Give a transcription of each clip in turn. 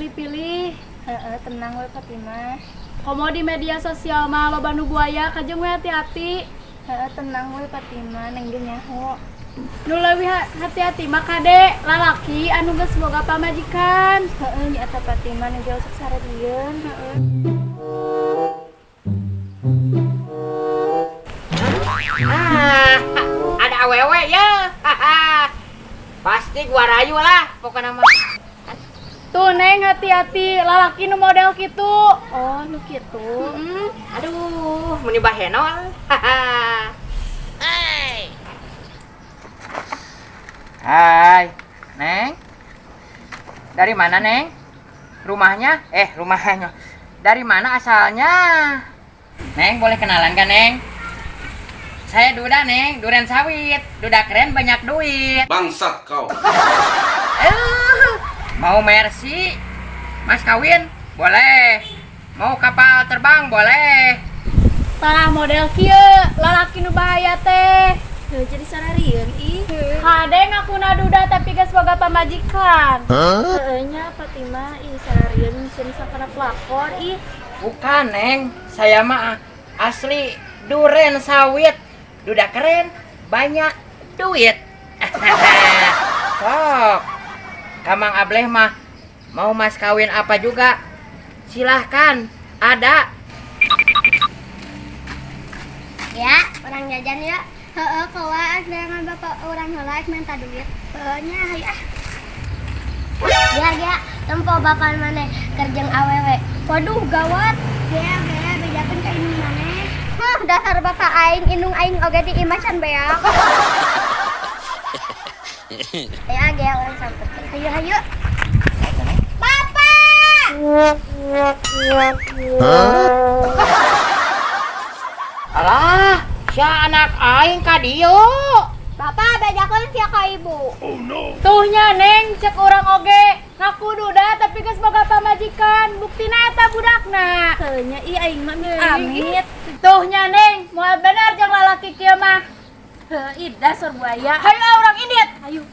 dipilih. Tenang we Fatimah. Komo di media sosial mah loba nu buaya kajeng we hati-hati. Tenang we Fatimah, neng ge nyaho. Nu leuwih hati-hati mah kade lalaki anu geus boga pamajikan. Nya eta Fatimah nu jauh sararieun. Ada awewe ya. Pasti gua rayu lah pokoknya mah. Tuh Neng hati-hati lalaki nu model kitu. Oh, nu kitu. Aduh, meni bahenol. Hai, Neng. Dari mana, Neng? Rumahnya? Rumahnya. Dari mana asalnya? Neng, boleh kenalan kan, Neng? Saya Duda, Neng. Duren sawit. Duda keren, banyak duit. Bangsat kau. Mau mercy? Mas kawin? Boleh. Mau kapal terbang? Boleh. Tah model kieu lalaki nu bahaya teh. Jadi sararieun ih. Kade ngakuna Duda tapi geus boga pamajikan. Nya Fatimah ih sararieun sieun sakana pelakor ih. Bukan, Neng. Saya mah asli duren sawit. Duda keren, banyak duit. Sok. Kamang Ableh mah mau mas kawin apa juga? Silahkan, ada. Ya, orang jajan ya. Keluar dengan bapak orang like minta duit. Nya ya. Ya, tempo bapak mana kerjeng awewe. Waduh, gawat. Ya, bejakeun ka indung maneh. Dasar bapak aing indung aing oge di imasan beak. Ya, orang sampai. Hayu. Bapak! Alah, si anak aing ka dieu. Bapak bejakeun sia ka ibu. Tuhnya Neng cek urang oge ngaku Duda tapi geus boga pamajikan. Buktina eta budakna. Nya ih aing mah amit. Tuhnya Neng moal bener jeung lalaki kieu mah. Ih dasar buaya. Hayu urang indit. Ayo.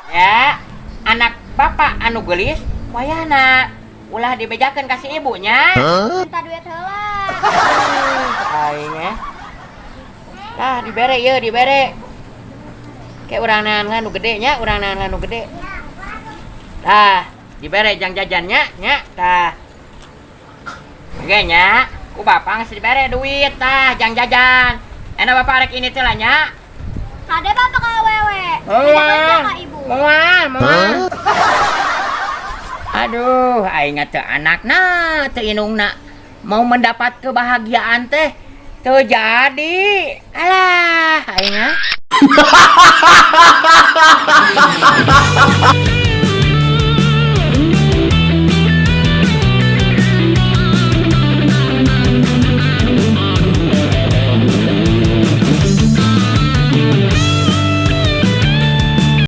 Ya, anak bapak anu gelis, wayahna ulah dibejakeun ka si ibunya. Minta duit heula. Aingnya. Tah dibere ye, dibere. Kayak urang nahan nu gede nya, urang nahan nu gede. Tah, dibere jang jajannya nya, tah. Oke nya, ku bapak geus dibere duit tah jang jajan. Enak bapak rek ini teh lah nya. Kade bapak ka awewe. Moal, Bejakeun ka ibu. moal. Aduh, aing teh anakna, teu indungna mau mendapat kebahagiaan teh teu jadi. Alah, aing